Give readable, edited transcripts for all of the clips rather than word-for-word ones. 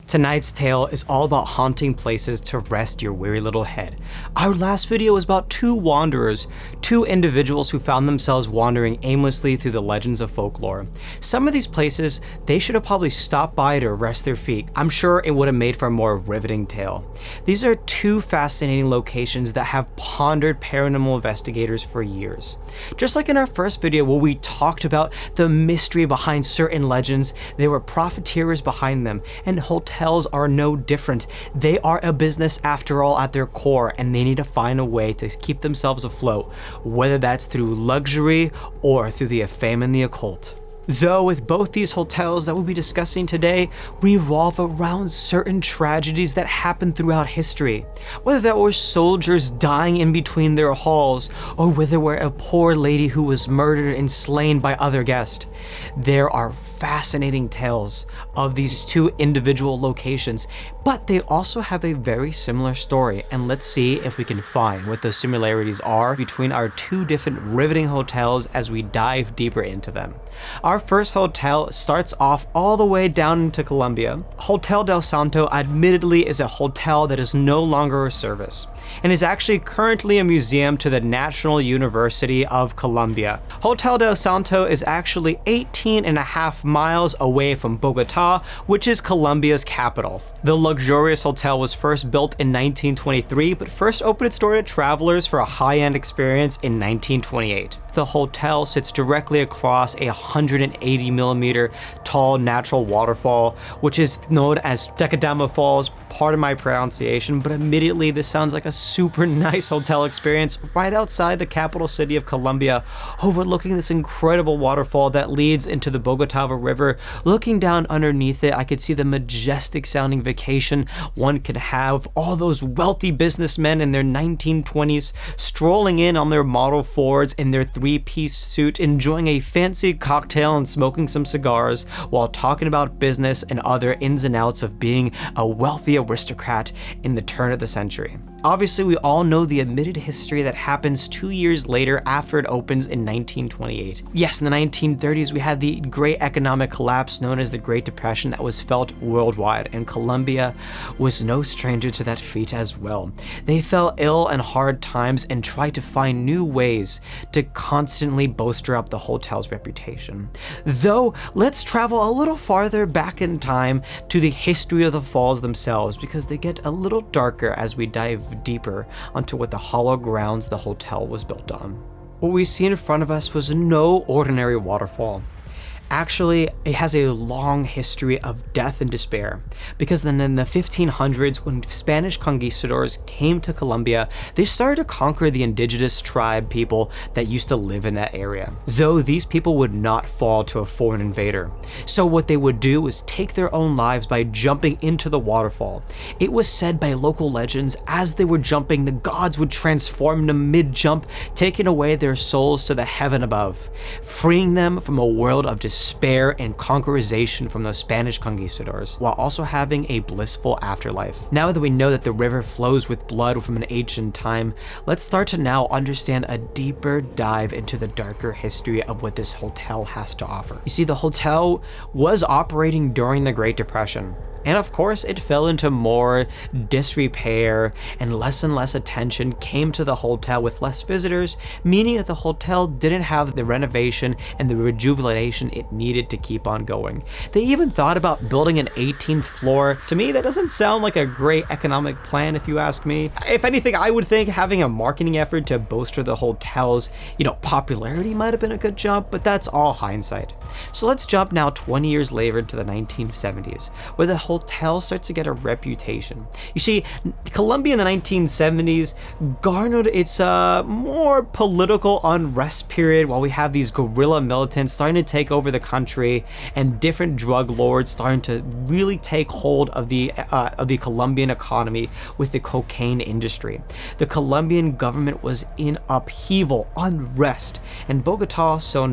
Tonight's tale is all about haunting places to rest your weary little head. Our last video was about two wanderers, two individuals who found themselves wandering aimlessly through the legends of folklore. Some of these places, they should have probably stopped by to rest their feet. I'm sure it would have made for a more riveting tale. These are two fascinating locations that have pondered paranormal investigators for years. Just like in our first video where we talked about the mystery behind certain legends, there were profiteers behind them, and hotels are no different. They are a business after all at their core, and they need to find a way to keep themselves afloat, whether that's through luxury or through the fame and the occult. Though with both these hotels that we'll be discussing today revolve around certain tragedies that happened throughout history. Whether that were soldiers dying in between their halls, or whether were a poor lady who was murdered and slain by other guests. There are fascinating tales of these two individual locations, but they also have a very similar story, and let's see if we can find what those similarities are between our two different riveting hotels as we dive deeper into them. Our first hotel starts off all the way down into Colombia. Hotel del Santo admittedly is a hotel that is no longer a service, and is actually currently a museum to the National University of Colombia. Hotel del Santo is actually 18.5 miles away from Bogota, which is Colombia's capital. The luxurious hotel was first built in 1923, but first opened its door to travelers for a high-end experience in 1928. The hotel sits directly across a 180mm tall natural waterfall, which is known as Decadama Falls. Pardon my pronunciation, but immediately this sounds like a super nice hotel experience right outside the capital city of Colombia, overlooking this incredible waterfall that leads into the Bogota River. Looking down underneath it, I could see the majestic sounding vacation one could have. All those wealthy businessmen in their 1920s strolling in on their Model Fords in their three-piece suit, enjoying a fancy cocktail and smoking some cigars while talking about business and other ins and outs of being a wealthy aristocrat in the turn of the century. Obviously, we all know the admitted history that happens 2 years later after it opens in 1928. Yes, in the 1930s, we had the great economic collapse known as the Great Depression that was felt worldwide, and Colombia was no stranger to that fate as well. They fell ill in hard times and tried to find new ways to constantly bolster up the hotel's reputation. Though, let's travel a little farther back in time to the history of the falls themselves, because they get a little darker as we dive deeper onto what the hollow grounds the hotel was built on. What we see in front of us was no ordinary waterfall. Actually, it has a long history of death and despair, because then in the 1500s, when Spanish conquistadors came to Colombia, they started to conquer the indigenous tribe people that used to live in that area, though these people would not fall to a foreign invader. So what they would do was take their own lives by jumping into the waterfall. It was said by local legends, as they were jumping, the gods would transform them mid-jump, taking away their souls to the heaven above, freeing them from a world of despair and conquerization from those Spanish conquistadors, while also having a blissful afterlife. Now that we know that the river flows with blood from an ancient time, let's start to now understand a deeper dive into the darker history of what this hotel has to offer. You see, the hotel was operating during the Great Depression, and of course it fell into more disrepair, and less attention came to the hotel with less visitors, meaning that the hotel didn't have the renovation and the rejuvenation it needed to keep on going. They even thought about building an 18th floor. To me, that doesn't sound like a great economic plan, if you ask me. If anything, I would think having a marketing effort to bolster the hotel's, popularity might have been a good jump, but that's all hindsight. So let's jump now 20 years later to the 1970s, where the hotel starts to get a reputation. You see, Colombia in the 1970s garnered its more political unrest period, while we have these guerrilla militants starting to take over the country, and different drug lords starting to really take hold of the Colombian economy with the cocaine industry. The Colombian government was in upheaval, unrest, and Bogota saw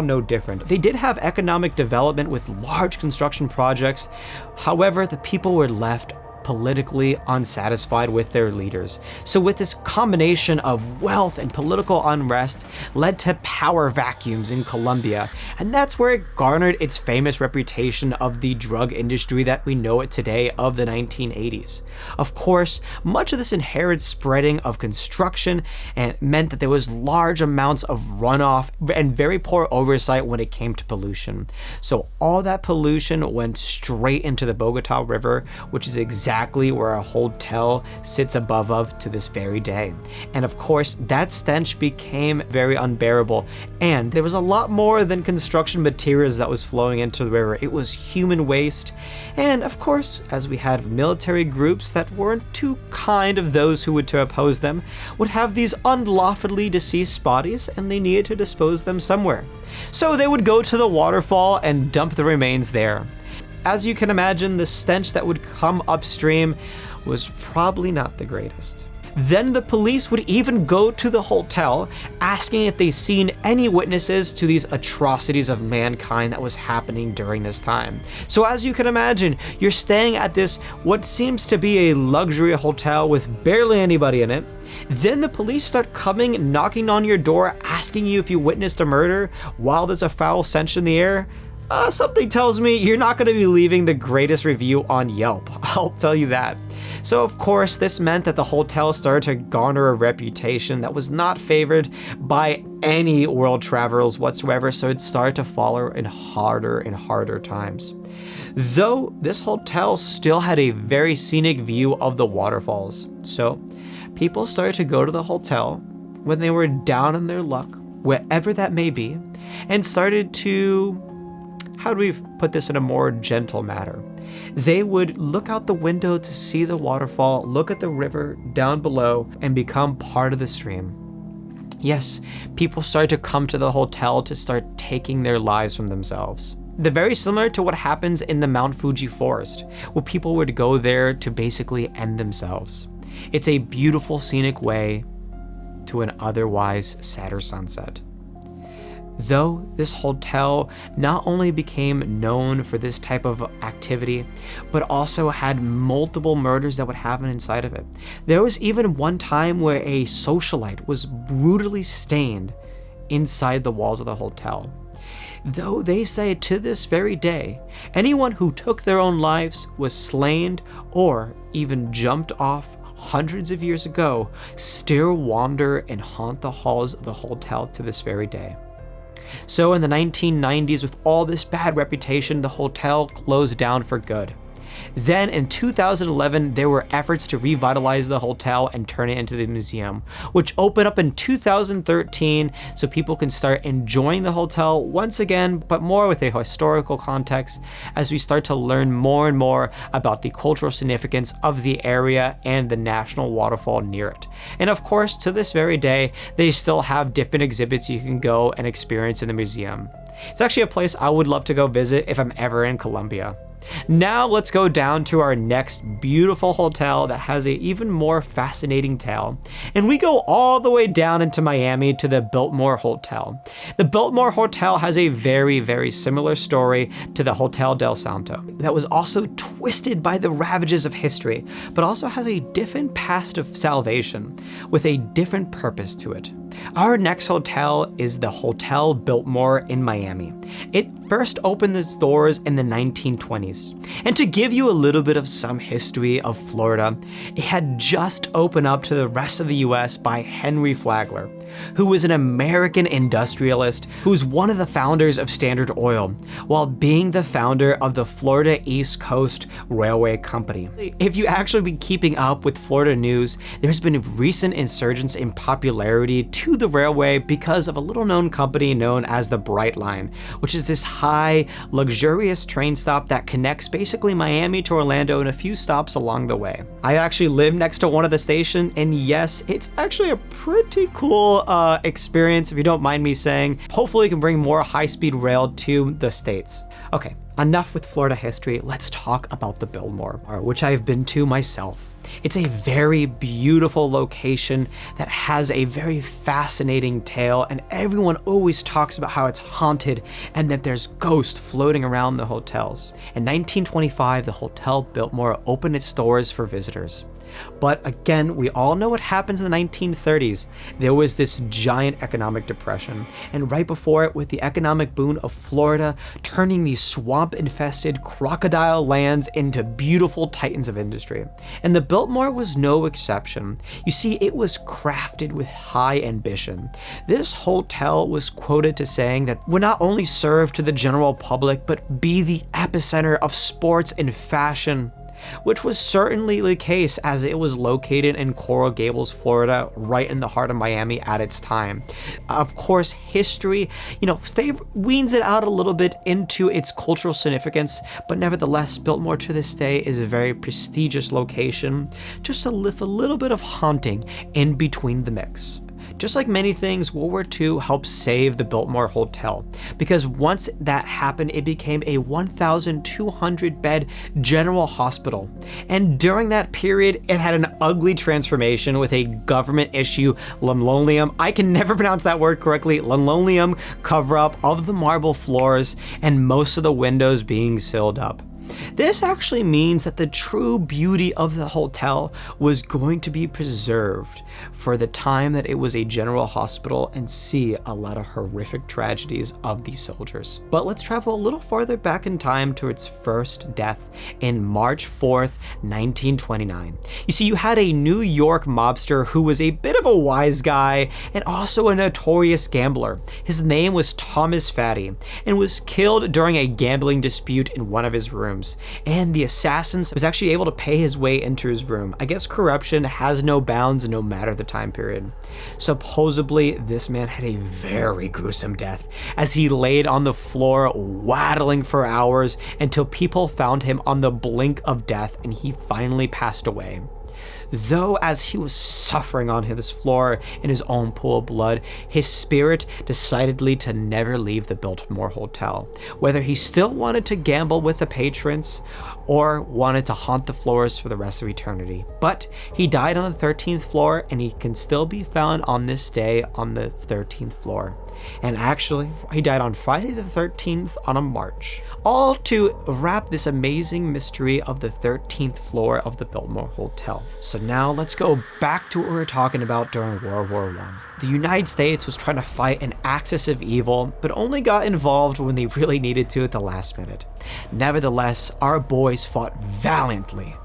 no different. They did have economic development with large construction projects. However, the people were left politically unsatisfied with their leaders. So with this combination of wealth and political unrest led to power vacuums in Colombia, and that's where it garnered its famous reputation of the drug industry that we know it today of the 1980s. Of course, much of this inherent spreading of construction and meant that there was large amounts of runoff and very poor oversight when it came to pollution. So all that pollution went straight into the Bogota River, which is exactly where our hotel sits above of to this very day. And of course, that stench became very unbearable, and there was a lot more than construction materials that was flowing into the river. It was human waste, and of course, as we had military groups that weren't too kind of those who would to oppose them, would have these unlawfully deceased bodies, and they needed to dispose them somewhere. So they would go to the waterfall and dump the remains there. As you can imagine, the stench that would come upstream was probably not the greatest. Then the police would even go to the hotel asking if they'd seen any witnesses to these atrocities of mankind that was happening during this time. So as you can imagine, you're staying at this what seems to be a luxury hotel with barely anybody in it. Then the police start coming, knocking on your door, asking you if you witnessed a murder while there's a foul stench in the air. Something tells me you're not going to be leaving the greatest review on Yelp, I'll tell you that. So of course, this meant that the hotel started to garner a reputation that was not favored by any world travelers whatsoever, so it started to follow in harder and harder times. Though this hotel still had a very scenic view of the waterfalls, so people started to go to the hotel when they were down in their luck, wherever that may be, and started to, how do we put this in a more gentle manner? They would look out the window to see the waterfall, look at the river down below, and become part of the stream. Yes, people started to come to the hotel to start taking their lives from themselves. They're very similar to what happens in the Mount Fuji forest, where people would go there to basically end themselves. It's a beautiful scenic way to an otherwise sadder sunset. Though this hotel not only became known for this type of activity, but also had multiple murders that would happen inside of it. There was even one time where a socialite was brutally stained inside the walls of the hotel. Though they say to this very day, anyone who took their own lives was slain or even jumped off hundreds of years ago still wander and haunt the halls of the hotel to this very day. So in the 1990s, with all this bad reputation, the hotel closed down for good. Then in 2011, there were efforts to revitalize the hotel and turn it into the museum, which opened up in 2013 so people can start enjoying the hotel once again, but more with a historical context as we start to learn more and more about the cultural significance of the area and the national waterfall near it. And of course, to this very day, they still have different exhibits you can go and experience in the museum. It's actually a place I would love to go visit if I'm ever in Colombia. Now let's go down to our next beautiful hotel that has an even more fascinating tale. And we go all the way down into Miami to the Biltmore Hotel. The Biltmore Hotel has a very, very similar story to the Hotel del Santo that was also twisted by the ravages of history, but also has a different past of salvation with a different purpose to it. Our next hotel is the Hotel Biltmore in Miami. It first opened its doors in the 1920s. And to give you a little bit of some history of Florida, it had just opened up to the rest of the US by Henry Flagler, who was an American industrialist who was one of the founders of Standard Oil, while being the founder of the Florida East Coast Railway Company. If you actually been keeping up with Florida news, there's been recent insurgence in popularity to the railway because of a little known company known as the Bright Line, which is this high, luxurious train stop that connects basically Miami to Orlando and a few stops along the way. I actually live next to one of the stations, and yes, it's actually a pretty cool experience, if you don't mind me saying. Hopefully we can bring more high-speed rail to the States. Okay, enough with Florida history, let's talk about the Biltmore, which I've been to myself. It's a very beautiful location that has a very fascinating tale, and everyone always talks about how it's haunted and that there's ghosts floating around the hotels. In 1925, the Hotel Biltmore opened its doors for visitors. But again, we all know what happens in the 1930s. There was this giant economic depression, and right before it, with the economic boom of Florida turning these swamp-infested crocodile lands into beautiful titans of industry. And the Biltmore was no exception. You see, it was crafted with high ambition. This hotel was quoted to saying that would not only serve to the general public, but be the epicenter of sports and fashion, which was certainly the case as it was located in Coral Gables, Florida, right in the heart of Miami at its time. Of course, history, weans it out a little bit into its cultural significance, but nevertheless, Biltmore to this day is a very prestigious location, just to live a little bit of haunting in between the mix. Just like many things, World War II helped save the Biltmore Hotel, because once that happened, it became a 1,200 bed general hospital. And during that period, it had an ugly transformation with a government issue linoleum, I can never pronounce that word correctly, linoleum cover up of the marble floors and most of the windows being sealed up. This actually means that the true beauty of the hotel was going to be preserved for the time that it was a general hospital and see a lot of horrific tragedies of these soldiers. But let's travel a little farther back in time to its first death in March 4th, 1929. You see, you had a New York mobster who was a bit of a wise guy and also a notorious gambler. His name was Thomas Fatty and was killed during a gambling dispute in one of his rooms. And the assassin was actually able to pay his way into his room. I guess corruption has no bounds no matter the time period. Supposedly, this man had a very gruesome death as he laid on the floor waddling for hours until people found him on the blink of death and he finally passed away. Though as he was suffering on his floor in his own pool of blood, his spirit decidedly to never leave the Biltmore Hotel, whether he still wanted to gamble with the patrons or wanted to haunt the floors for the rest of eternity. But he died on the 13th floor, and he can still be found on this day on the 13th floor. And actually, he died on Friday the 13th on a March. All to wrap this amazing mystery of the 13th floor of the Biltmore Hotel. So now let's go back to what we were talking about during World War I. The United States was trying to fight an axis of evil, but only got involved when they really needed to at the last minute. Nevertheless, our boys fought valiantly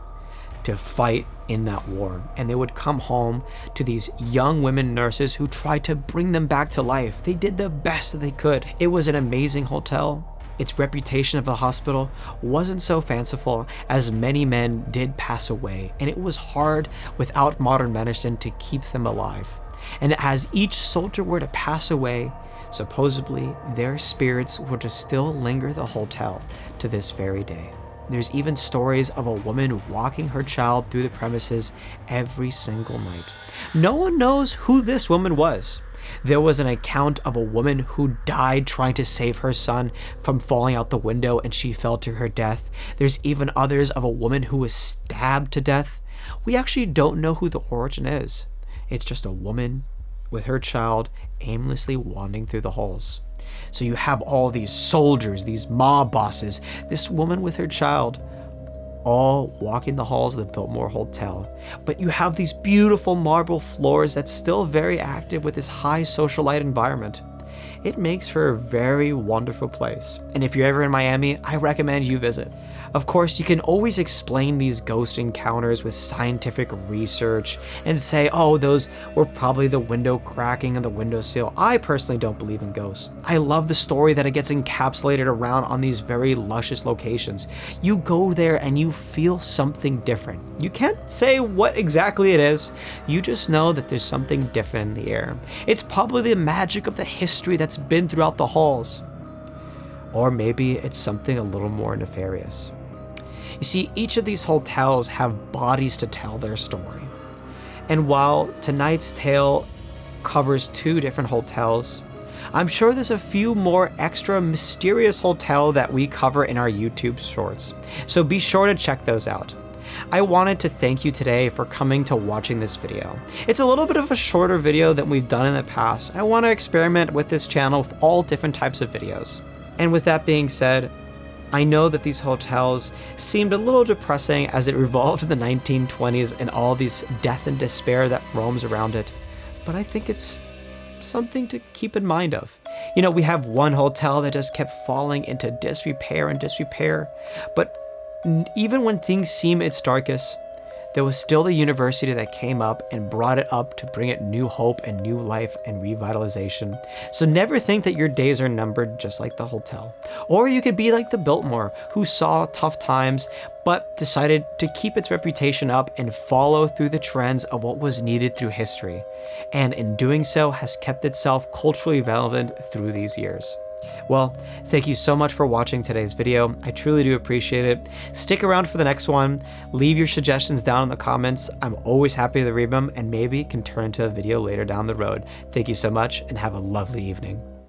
to fight in that war, and they would come home to these young women nurses who tried to bring them back to life. They did the best that they could. It was an amazing hotel. Its reputation of the hospital wasn't so fanciful, as many men did pass away, and it was hard without modern medicine to keep them alive. And as each soldier were to pass away, supposedly their spirits were to still linger the hotel to this very day. There's even stories of a woman walking her child through the premises every single night. No one knows who this woman was. There was an account of a woman who died trying to save her son from falling out the window and she fell to her death. There's even others of a woman who was stabbed to death. We actually don't know who the origin is. It's just a woman with her child aimlessly wandering through the halls. So you have all these soldiers, these mob bosses, this woman with her child, all walking the halls of the Biltmore Hotel. But you have these beautiful marble floors that's still very active with this high socialite environment. It makes for a very wonderful place. And if you're ever in Miami, I recommend you visit. Of course, you can always explain these ghost encounters with scientific research and say, oh, those were probably the window cracking and the windowsill. I personally don't believe in ghosts. I love the story that it gets encapsulated around on these very luscious locations. You go there and you feel something different. You can't say what exactly it is. You just know that there's something different in the air. It's probably the magic of the history that's been throughout the halls. Or maybe it's something a little more nefarious. You see, each of these hotels have bodies to tell their story. And while tonight's tale covers 2 different hotels, I'm sure there's a few more extra mysterious hotels that we cover in our YouTube shorts. So be sure to check those out. I wanted to thank you today for coming to watching this video. It's a little bit of a shorter video than we've done in the past. I want to experiment with this channel with all different types of videos. And with that being said, I know that these hotels seemed a little depressing as it revolved in the 1920s and all these death and despair that roams around it, but I think it's something to keep in mind of. You know, we have one hotel that just kept falling into disrepair and disrepair, but even when things seem its darkest, there was still the university that came up and brought it up to bring it new hope and new life and revitalization. So never think that your days are numbered just like the hotel. Or you could be like the Biltmore, who saw tough times but decided to keep its reputation up and follow through the trends of what was needed through history. And in doing so has kept itself culturally relevant through these years. Well, thank you so much for watching today's video. I truly do appreciate it. Stick around for the next one. Leave your suggestions down in the comments. I'm always happy to read them and maybe can turn into a video later down the road. Thank you so much and have a lovely evening.